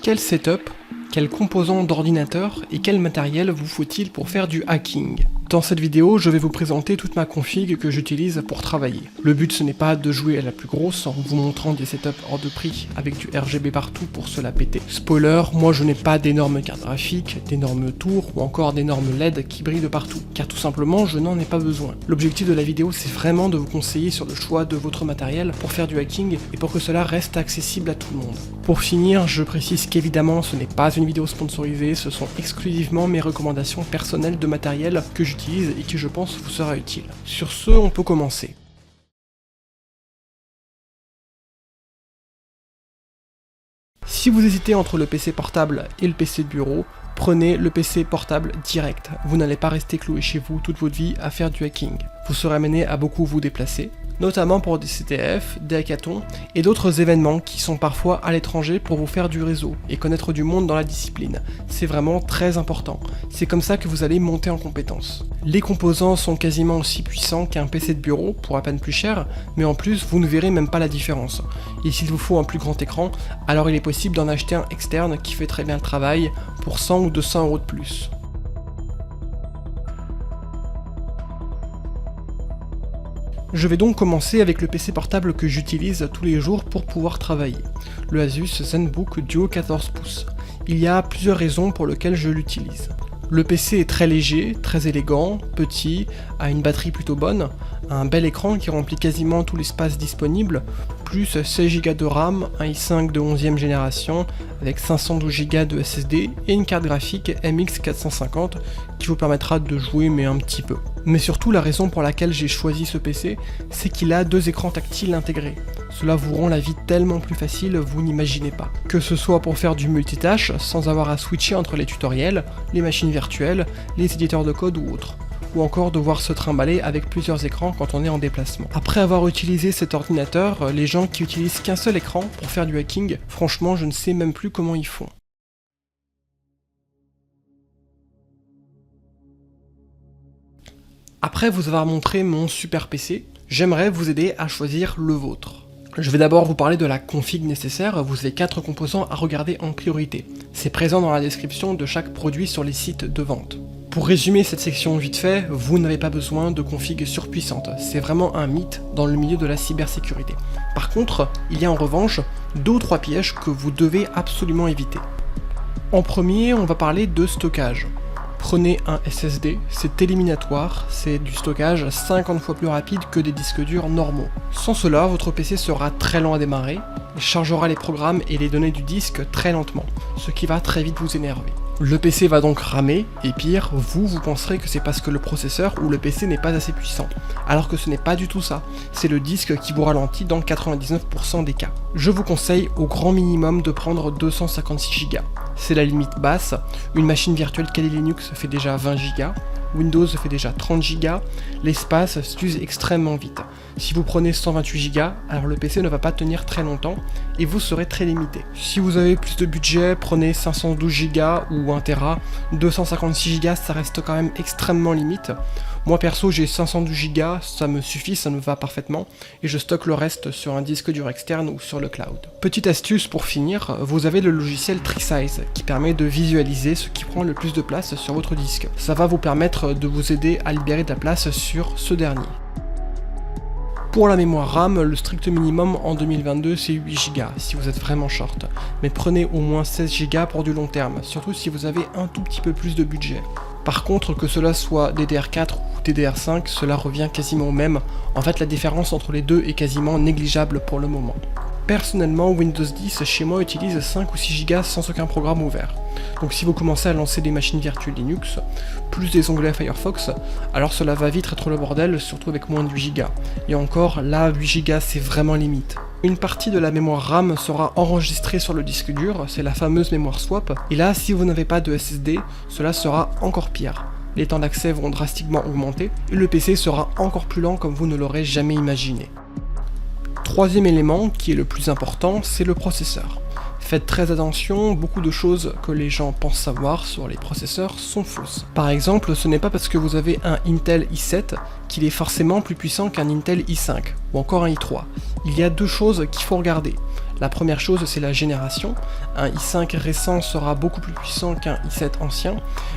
Quel setup, quels composants d'ordinateur et quel matériel vous faut-il pour faire du hacking? Dans cette vidéo, je vais vous présenter toute ma config que j'utilise pour travailler. Le but ce n'est pas de jouer à la plus grosse en vous montrant des setups hors de prix avec du RGB partout pour se la péter. Spoiler, moi je n'ai pas d'énormes cartes graphiques, d'énormes tours ou encore d'énormes LED qui brillent de partout, car tout simplement je n'en ai pas besoin. L'objectif de la vidéo c'est vraiment de vous conseiller sur le choix de votre matériel pour faire du hacking et pour que cela reste accessible à tout le monde. Pour finir, je précise qu'évidemment ce n'est pas une vidéo sponsorisée, ce sont exclusivement mes recommandations personnelles de matériel que j'utilise et qui je pense vous sera utile. Sur ce, on peut commencer. Si vous hésitez entre le PC portable et le PC de bureau, prenez le PC portable direct. Vous n'allez pas rester cloué chez vous toute votre vie à faire du hacking. Vous serez amené à beaucoup vous déplacer, notamment pour des CTF, des hackathons et d'autres événements qui sont parfois à l'étranger pour vous faire du réseau et connaître du monde dans la discipline. C'est vraiment très important. C'est comme ça que vous allez monter en compétences. Les composants sont quasiment aussi puissants qu'un PC de bureau pour à peine plus cher, mais en plus vous ne verrez même pas la différence. Et s'il vous faut un plus grand écran, alors il est possible d'en acheter un externe qui fait très bien le travail pour 100 ou 200 € de plus. Je vais donc commencer avec le PC portable que j'utilise tous les jours pour pouvoir travailler, le Asus ZenBook Duo 14 pouces. Il y a plusieurs raisons pour lesquelles je l'utilise. Le PC est très léger, très élégant, petit, a une batterie plutôt bonne, un bel écran qui remplit quasiment tout l'espace disponible, plus 16 Go de RAM, un i5 de 11e génération avec 512 Go de SSD et une carte graphique MX 450 qui vous permettra de jouer mais un petit peu. Mais surtout la raison pour laquelle j'ai choisi ce PC, c'est qu'il a 2 écrans tactiles intégrés. Cela vous rend la vie tellement plus facile, vous n'imaginez pas. Que ce soit pour faire du multitâche sans avoir à switcher entre les tutoriels, les machines virtuelles, les éditeurs de code ou autres. Ou encore devoir se trimballer avec plusieurs écrans quand on est en déplacement. Après avoir utilisé cet ordinateur, les gens qui utilisent qu'un seul écran pour faire du hacking, franchement je ne sais même plus comment ils font. Après vous avoir montré mon super PC, j'aimerais vous aider à choisir le vôtre. Je vais d'abord vous parler de la config nécessaire, vous avez 4 composants à regarder en priorité. C'est présent dans la description de chaque produit sur les sites de vente. Pour résumer cette section vite fait, vous n'avez pas besoin de config surpuissante, c'est vraiment un mythe dans le milieu de la cybersécurité. Par contre, il y a en revanche 2 ou 3 pièges que vous devez absolument éviter. En premier, on va parler de stockage. Prenez un SSD, c'est éliminatoire, c'est du stockage 50 fois plus rapide que des disques durs normaux. Sans cela, votre PC sera très lent à démarrer, il chargera les programmes et les données du disque très lentement, ce qui va très vite vous énerver. Le PC va donc ramer, et pire, vous penserez que c'est parce que le processeur ou le PC n'est pas assez puissant, alors que ce n'est pas du tout ça, c'est le disque qui vous ralentit dans 99% des cas. Je vous conseille au grand minimum de prendre 256 Go. C'est la limite basse, une machine virtuelle Kali Linux fait déjà 20 Go, Windows fait déjà 30 Go, l'espace s'use extrêmement vite. Si vous prenez 128 Go, alors le PC ne va pas tenir très longtemps et vous serez très limité. Si vous avez plus de budget, prenez 512 Go ou 1 Tera, 256 Go ça reste quand même extrêmement limite. Moi perso j'ai 512 Go, ça me suffit, ça me va parfaitement, et je stocke le reste sur un disque dur externe ou sur le cloud. Petite astuce pour finir, vous avez le logiciel TreeSize qui permet de visualiser ce qui prend le plus de place sur votre disque. Ça va vous permettre de vous aider à libérer de la place sur ce dernier. Pour la mémoire RAM, le strict minimum en 2022 c'est 8 Go si vous êtes vraiment short, mais prenez au moins 16 Go pour du long terme, surtout si vous avez un tout petit peu plus de budget. Par contre, que cela soit DDR4 ou DDR5, cela revient quasiment au même, en fait la différence entre les deux est quasiment négligeable pour le moment. Personnellement, Windows 10 chez moi utilise 5 ou 6 Go sans aucun programme ouvert. Donc si vous commencez à lancer des machines virtuelles Linux, plus des onglets Firefox, alors cela va vite être le bordel, surtout avec moins de 8 Go. Et encore, là 8 Go c'est vraiment limite. Une partie de la mémoire RAM sera enregistrée sur le disque dur, c'est la fameuse mémoire swap, et là si vous n'avez pas de SSD, cela sera encore pire. Les temps d'accès vont drastiquement augmenter, et le PC sera encore plus lent comme vous ne l'aurez jamais imaginé. Troisième élément, qui est le plus important, c'est le processeur. Faites très attention, beaucoup de choses que les gens pensent savoir sur les processeurs sont fausses. Par exemple, ce n'est pas parce que vous avez un Intel i7 qu'il est forcément plus puissant qu'un Intel i5 ou encore un i3. Il y a deux choses qu'il faut regarder. La première chose, c'est la génération. Un i5 récent sera beaucoup plus puissant qu'un i7 ancien,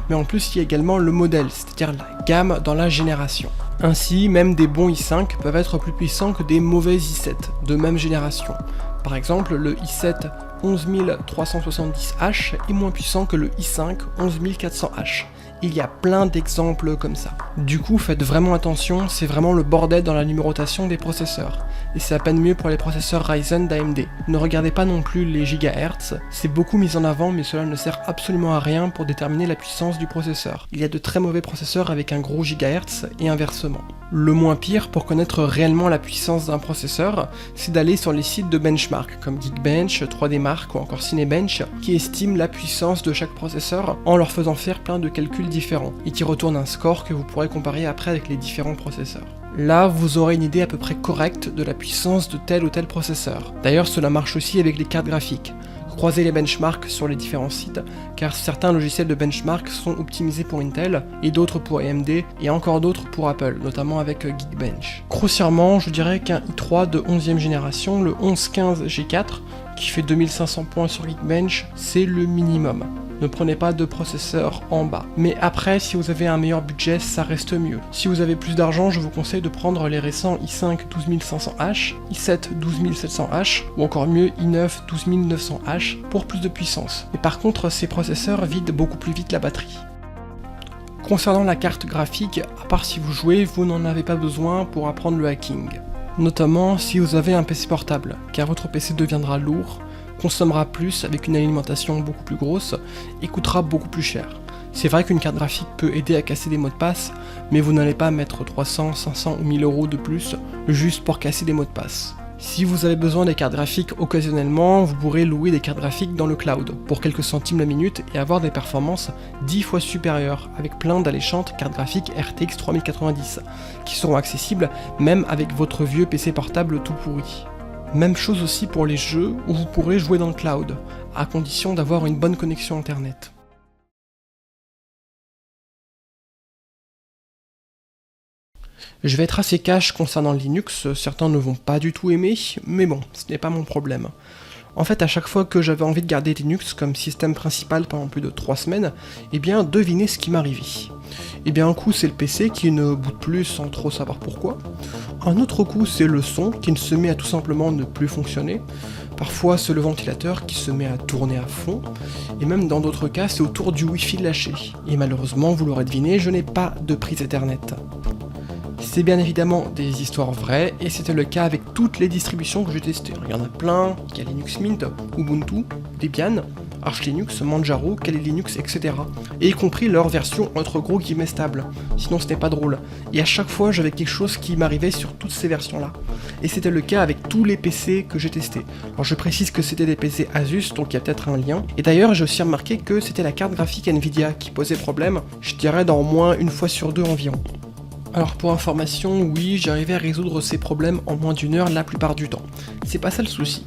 mais en plus il y a également le modèle, c'est-à-dire la gamme dans la génération. Ainsi, même des bons i5 peuvent être plus puissants que des mauvais i7 de même génération. Par exemple, le i7 11370H est moins puissant que le i5 11400H. Il y a plein d'exemples comme ça. Du coup, faites vraiment attention, c'est vraiment le bordel dans la numérotation des processeurs. Et c'est à peine mieux pour les processeurs Ryzen d'AMD. Ne regardez pas non plus les gigahertz, c'est beaucoup mis en avant mais cela ne sert absolument à rien pour déterminer la puissance du processeur. Il y a de très mauvais processeurs avec un gros gigahertz et inversement. Le moins pire pour connaître réellement la puissance d'un processeur, c'est d'aller sur les sites de benchmark comme Geekbench, 3DMark ou encore Cinebench qui estiment la puissance de chaque processeur en leur faisant faire plein de calculs différents et qui retournent un score que vous pourrez comparer après avec les différents processeurs. Là, vous aurez une idée à peu près correcte de la puissance de tel ou tel processeur. D'ailleurs, cela marche aussi avec les cartes graphiques. Croisez les benchmarks sur les différents sites, car certains logiciels de benchmark sont optimisés pour Intel, et d'autres pour AMD, et encore d'autres pour Apple, notamment avec Geekbench. Grossièrement, je dirais qu'un i3 de 11e génération, le 1115 G4, qui fait 2500 points sur Geekbench, c'est le minimum. Ne prenez pas de processeur en bas. Mais après, si vous avez un meilleur budget, ça reste mieux. Si vous avez plus d'argent, je vous conseille de prendre les récents i5 12500H, i7 12700H, ou encore mieux i9 12900H pour plus de puissance. Et par contre, ces processeurs vident beaucoup plus vite la batterie. Concernant la carte graphique, à part si vous jouez, vous n'en avez pas besoin pour apprendre le hacking. Notamment si vous avez un PC portable, car votre PC deviendra lourd, consommera plus avec une alimentation beaucoup plus grosse et coûtera beaucoup plus cher. C'est vrai qu'une carte graphique peut aider à casser des mots de passe, mais vous n'allez pas mettre 300, 500 ou 1000 euros de plus juste pour casser des mots de passe. Si vous avez besoin des cartes graphiques occasionnellement, vous pourrez louer des cartes graphiques dans le cloud pour quelques centimes la minute et avoir des performances 10 fois supérieures avec plein d'alléchantes cartes graphiques RTX 3090 qui seront accessibles même avec votre vieux PC portable tout pourri. Même chose aussi pour les jeux où vous pourrez jouer dans le cloud, à condition d'avoir une bonne connexion internet. Je vais être assez cash concernant Linux, certains ne vont pas du tout aimer, mais bon, ce n'est pas mon problème. En fait, à chaque fois que j'avais envie de garder Linux comme système principal pendant plus de 3 semaines, eh bien, devinez ce qui m'arrivait. Eh bien, un coup, c'est le PC qui ne boot plus sans trop savoir pourquoi. Un autre coup, c'est le son qui ne se met à tout simplement ne plus fonctionner. Parfois, c'est le ventilateur qui se met à tourner à fond. Et même dans d'autres cas, c'est autour du Wi-Fi lâché. Et malheureusement, vous l'aurez deviné, je n'ai pas de prise Ethernet. C'est bien évidemment des histoires vraies, et c'était le cas avec toutes les distributions que j'ai testées. Il y en a plein, il y a Linux Mint, Ubuntu, Debian, Arch Linux, Manjaro, Kali Linux, etc. Et y compris leur version entre gros guillemets stable, sinon ce n'est pas drôle. Et à chaque fois j'avais quelque chose qui m'arrivait sur toutes ces versions-là. Et c'était le cas avec tous les PC que j'ai testés. Alors je précise que c'était des PC Asus, donc il y a peut-être un lien. Et d'ailleurs j'ai aussi remarqué que c'était la carte graphique Nvidia qui posait problème, je dirais dans au moins une fois sur deux environ. Alors pour information, oui, j'arrivais à résoudre ces problèmes en moins d'une heure la plupart du temps. C'est pas ça le souci.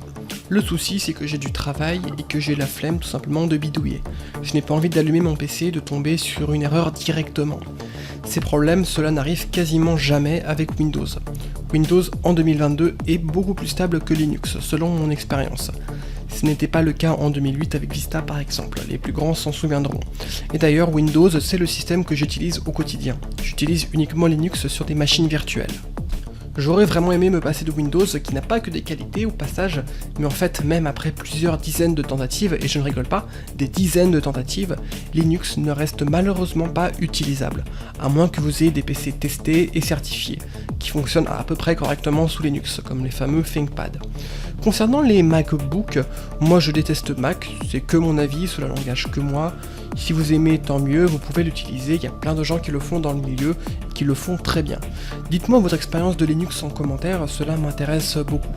Le souci, c'est que j'ai du travail et que j'ai la flemme tout simplement de bidouiller. Je n'ai pas envie d'allumer mon PC et de tomber sur une erreur directement. Ces problèmes, cela n'arrive quasiment jamais avec Windows. Windows en 2022 est beaucoup plus stable que Linux, selon mon expérience. Ce n'était pas le cas en 2008 avec Vista par exemple, les plus grands s'en souviendront. Et d'ailleurs, Windows, c'est le système que j'utilise au quotidien. J'utilise uniquement Linux sur des machines virtuelles. J'aurais vraiment aimé me passer de Windows qui n'a pas que des qualités au passage, mais en fait même après plusieurs dizaines de tentatives, et je ne rigole pas, des dizaines de tentatives, Linux ne reste malheureusement pas utilisable, à moins que vous ayez des PC testés et certifiés, qui fonctionnent à peu près correctement sous Linux, comme les fameux ThinkPad. Concernant les MacBook, moi je déteste Mac, c'est que mon avis, cela n'engage que moi. Si vous aimez, tant mieux, vous pouvez l'utiliser, il y a plein de gens qui le font dans le milieu, et qui le font très bien. Dites-moi votre expérience de Linux en commentaire, cela m'intéresse beaucoup.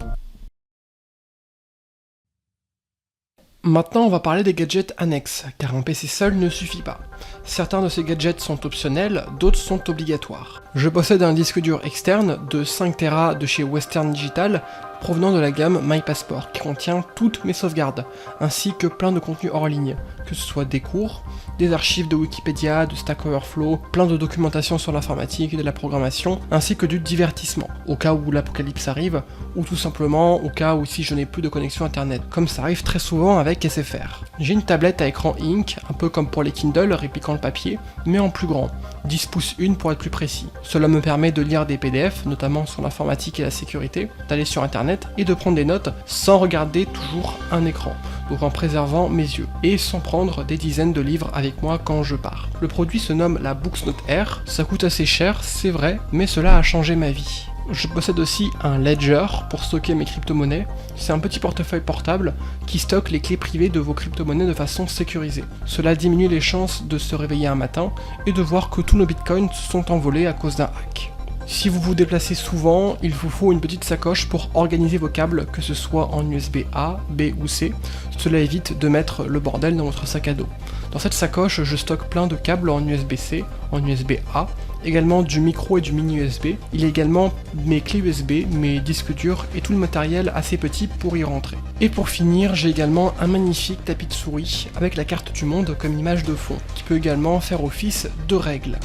Maintenant, on va parler des gadgets annexes, car un PC seul ne suffit pas. Certains de ces gadgets sont optionnels, d'autres sont obligatoires. Je possède un disque dur externe de 5 Tera de chez Western Digital, provenant de la gamme MyPassport, qui contient toutes mes sauvegardes, ainsi que plein de contenus hors ligne, que ce soit des cours, des archives de Wikipédia, de Stack Overflow, plein de documentation sur l'informatique et de la programmation, ainsi que du divertissement, au cas où l'apocalypse arrive, ou tout simplement au cas où si je n'ai plus de connexion internet, comme ça arrive très souvent avec SFR. J'ai une tablette à écran Ink, un peu comme pour les Kindle, répliquant le papier, mais en plus grand, 10 pouces 1 pour être plus précis. Cela me permet de lire des PDF, notamment sur l'informatique et la sécurité, d'aller sur internet et de prendre des notes sans regarder toujours un écran, donc en préservant mes yeux, et sans prendre des dizaines de livres avec moi quand je pars. Le produit se nomme la Booksnote Air, ça coûte assez cher, c'est vrai, mais cela a changé ma vie. Je possède aussi un Ledger pour stocker mes crypto-monnaies. C'est un petit portefeuille portable qui stocke les clés privées de vos crypto-monnaies de façon sécurisée. Cela diminue les chances de se réveiller un matin et de voir que tous nos bitcoins se sont envolés à cause d'un hack. Si vous vous déplacez souvent, il vous faut une petite sacoche pour organiser vos câbles, que ce soit en USB A, B ou C. Cela évite de mettre le bordel dans votre sac à dos. Dans cette sacoche, je stocke plein de câbles en USB-C, en USB-A, également du micro et du mini USB. Il y a également mes clés USB, mes disques durs et tout le matériel assez petit pour y rentrer. Et pour finir, j'ai également un magnifique tapis de souris avec la carte du monde comme image de fond, qui peut également faire office de règle.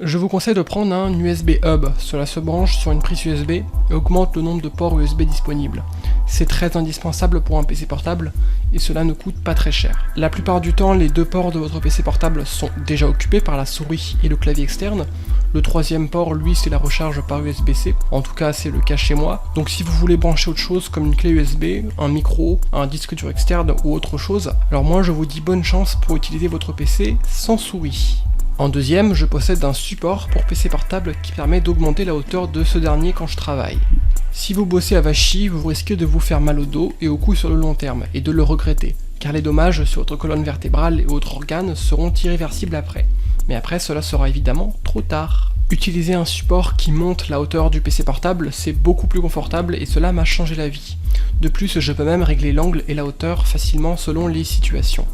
Je vous conseille de prendre un USB Hub, cela se branche sur une prise USB et augmente le nombre de ports USB disponibles. C'est très indispensable pour un PC portable et cela ne coûte pas très cher. La plupart du temps, les deux ports de votre PC portable sont déjà occupés par la souris et le clavier externe. Le troisième port, lui, c'est la recharge par USB-C, en tout cas c'est le cas chez moi. Donc si vous voulez brancher autre chose comme une clé USB, un micro, un disque dur externe ou autre chose, alors moi je vous dis bonne chance pour utiliser votre PC sans souris. En deuxième, je possède un support pour PC portable qui permet d'augmenter la hauteur de ce dernier quand je travaille. Si vous bossez à Vichy, vous risquez de vous faire mal au dos et au cou sur le long terme, et de le regretter, car les dommages sur votre colonne vertébrale et autres organes seront irréversibles après. Mais après, cela sera évidemment trop tard. Utiliser un support qui monte la hauteur du PC portable, c'est beaucoup plus confortable et cela m'a changé la vie. De plus, je peux même régler l'angle et la hauteur facilement selon les situations.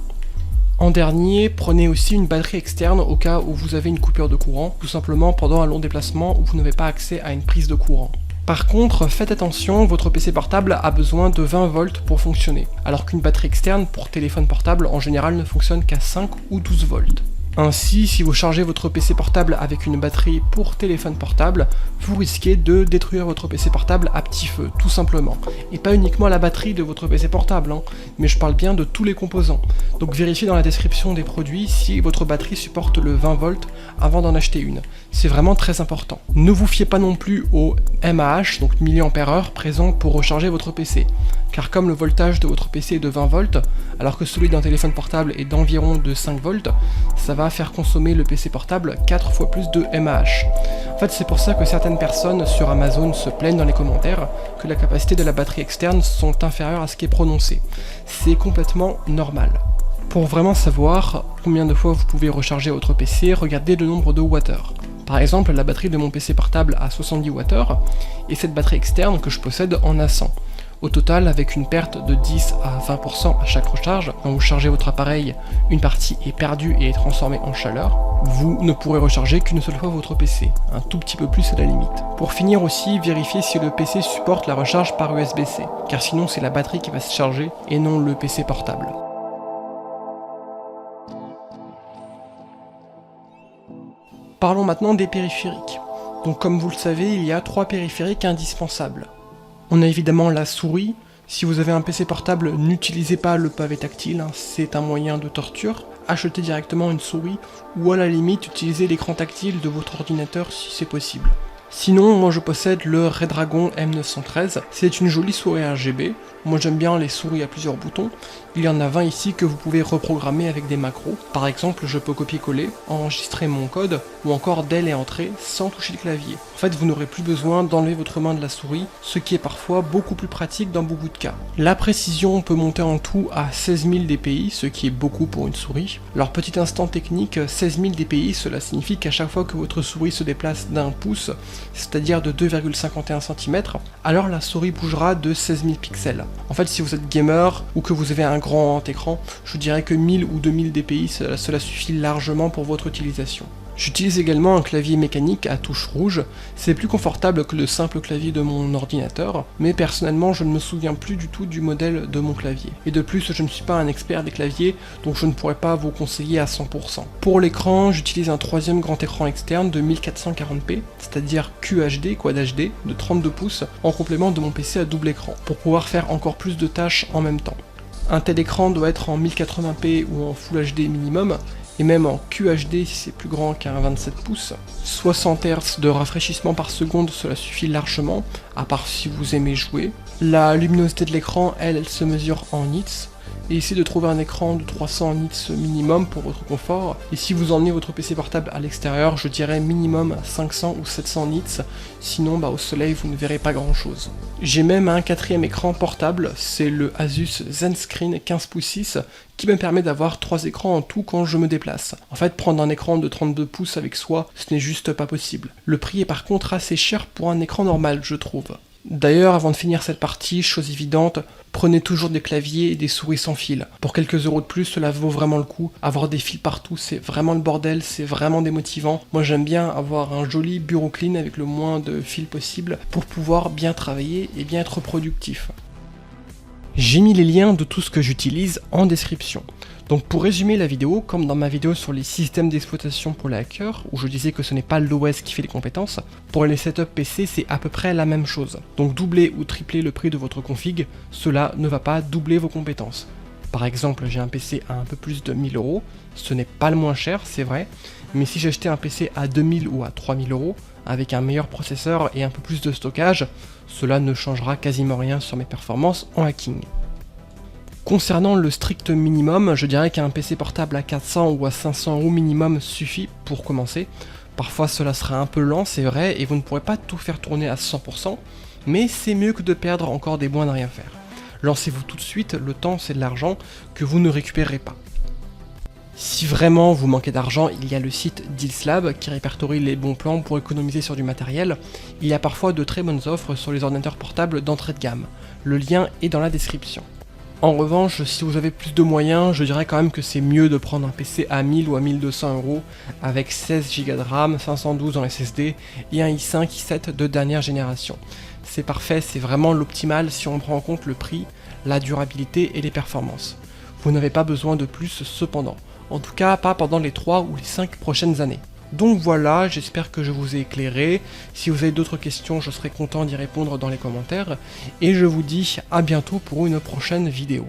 En dernier, prenez aussi une batterie externe au cas où vous avez une coupure de courant, tout simplement pendant un long déplacement où vous n'avez pas accès à une prise de courant. Par contre, faites attention, votre PC portable a besoin de 20 volts pour fonctionner, alors qu'une batterie externe pour téléphone portable en général ne fonctionne qu'à 5 ou 12 volts. Ainsi, si vous chargez votre PC portable avec une batterie pour téléphone portable, vous risquez de détruire votre PC portable à petit feu, tout simplement. Et pas uniquement la batterie de votre PC portable, mais je parle bien de tous les composants. Donc vérifiez dans la description des produits si votre batterie supporte le 20 volts avant d'en acheter une. C'est vraiment très important. Ne vous fiez pas non plus au mAh, donc mAh, présent pour recharger votre PC. Car comme le voltage de votre PC est de 20 volts, alors que celui d'un téléphone portable est d'environ de 5 volts, ça va faire consommer le PC portable 4 fois plus de mAh. En fait, c'est pour ça que certaines personnes sur Amazon se plaignent dans les commentaires que la capacité de la batterie externe sont inférieures à ce qui est prononcé. C'est complètement normal. Pour vraiment savoir combien de fois vous pouvez recharger votre PC, regardez le nombre de wattheures. Par exemple, la batterie de mon PC portable a 70 wattheures et cette batterie externe que je possède en a 100. Au total, avec une perte de 10 à 20% à chaque recharge, quand vous chargez votre appareil, une partie est perdue et est transformée en chaleur, vous ne pourrez recharger qu'une seule fois votre PC, un tout petit peu plus à la limite. Pour finir aussi, vérifiez si le PC supporte la recharge par USB-C, car sinon c'est la batterie qui va se charger et non le PC portable. Parlons maintenant des périphériques. Donc comme vous le savez, il y a 3 périphériques indispensables. On a évidemment la souris. Si vous avez un PC portable, n'utilisez pas le pavé tactile, c'est un moyen de torture. Achetez directement une souris ou à la limite utilisez l'écran tactile de votre ordinateur si c'est possible. Sinon, moi je possède le Redragon M913, c'est une jolie souris RGB. Moi j'aime bien les souris à plusieurs boutons. Il y en a 20 ici que vous pouvez reprogrammer avec des macros. Par exemple, je peux copier-coller, enregistrer mon code ou encore DEL et entrer sans toucher le clavier. En fait, vous n'aurez plus besoin d'enlever votre main de la souris, ce qui est parfois beaucoup plus pratique dans beaucoup de cas. La précision peut monter en tout à 16 000 dpi, ce qui est beaucoup pour une souris. Alors petit instant technique, 16 000 dpi, cela signifie qu'à chaque fois que votre souris se déplace d'un pouce, c'est-à-dire de 2,51 cm, alors la souris bougera de 16 000 pixels. En fait, si vous êtes gamer ou que vous avez un grand écran, je dirais que 1000 ou 2000 dpi, cela suffit largement pour votre utilisation. J'utilise également un clavier mécanique à touche rouge, c'est plus confortable que le simple clavier de mon ordinateur, mais personnellement je ne me souviens plus du tout du modèle de mon clavier. Et de plus, je ne suis pas un expert des claviers, donc je ne pourrais pas vous conseiller à 100%. Pour l'écran, j'utilise un troisième grand écran externe de 1440p, c'est-à-dire QHD, Quad HD, de 32 pouces, en complément de mon PC à double écran, pour pouvoir faire encore plus de tâches en même temps. Un tel écran doit être en 1080p ou en Full HD minimum, et même en QHD si c'est plus grand qu'un 27 pouces. 60 Hz de rafraîchissement par seconde, cela suffit largement, à part si vous aimez jouer. La luminosité de l'écran, elle se mesure en nits, et essayez de trouver un écran de 300 nits minimum pour votre confort, et si vous emmenez votre PC portable à l'extérieur, je dirais minimum 500 ou 700 nits, sinon au soleil vous ne verrez pas grand chose. J'ai même un quatrième écran portable, c'est le Asus ZenScreen 15 pouces 6, qui me permet d'avoir 3 écrans en tout quand je me déplace. En fait, prendre un écran de 32 pouces avec soi, ce n'est juste pas possible. Le prix est par contre assez cher pour un écran normal, je trouve. D'ailleurs, avant de finir cette partie, chose évidente, prenez toujours des claviers et des souris sans fil. Pour quelques euros de plus, cela vaut vraiment le coup. Avoir des fils partout, c'est vraiment le bordel, c'est vraiment démotivant. Moi j'aime bien avoir un joli bureau clean avec le moins de fils possible pour pouvoir bien travailler et bien être productif. J'ai mis les liens de tout ce que j'utilise en description. Donc pour résumer la vidéo, comme dans ma vidéo sur les systèmes d'exploitation pour les hackers, où je disais que ce n'est pas l'OS qui fait les compétences, pour les setups PC c'est à peu près la même chose. Donc doubler ou tripler le prix de votre config, cela ne va pas doubler vos compétences. Par exemple, j'ai un PC à un peu plus de 1000 euros, ce n'est pas le moins cher, c'est vrai, mais si j'achetais un PC à 2000 ou à 3000 euros, avec un meilleur processeur et un peu plus de stockage, cela ne changera quasiment rien sur mes performances en hacking. Concernant le strict minimum, je dirais qu'un PC portable à 400 ou à 500 euros minimum suffit pour commencer. Parfois cela sera un peu lent, c'est vrai, et vous ne pourrez pas tout faire tourner à 100%, mais c'est mieux que de perdre encore des mois à ne rien faire. Lancez-vous tout de suite, le temps c'est de l'argent que vous ne récupérerez pas. Si vraiment vous manquez d'argent, il y a le site Dealslab qui répertorie les bons plans pour économiser sur du matériel. Il y a parfois de très bonnes offres sur les ordinateurs portables d'entrée de gamme. Le lien est dans la description. En revanche, si vous avez plus de moyens, je dirais quand même que c'est mieux de prendre un PC à 1000 ou à 1200 euros avec 16 Go de RAM, 512 en SSD et un i5, i7 de dernière génération. C'est parfait, c'est vraiment l'optimal si on prend en compte le prix, la durabilité et les performances. Vous n'avez pas besoin de plus cependant, en tout cas pas pendant les 3 ou les 5 prochaines années. Donc voilà, j'espère que je vous ai éclairé. Si vous avez d'autres questions, je serai content d'y répondre dans les commentaires. Et je vous dis à bientôt pour une prochaine vidéo.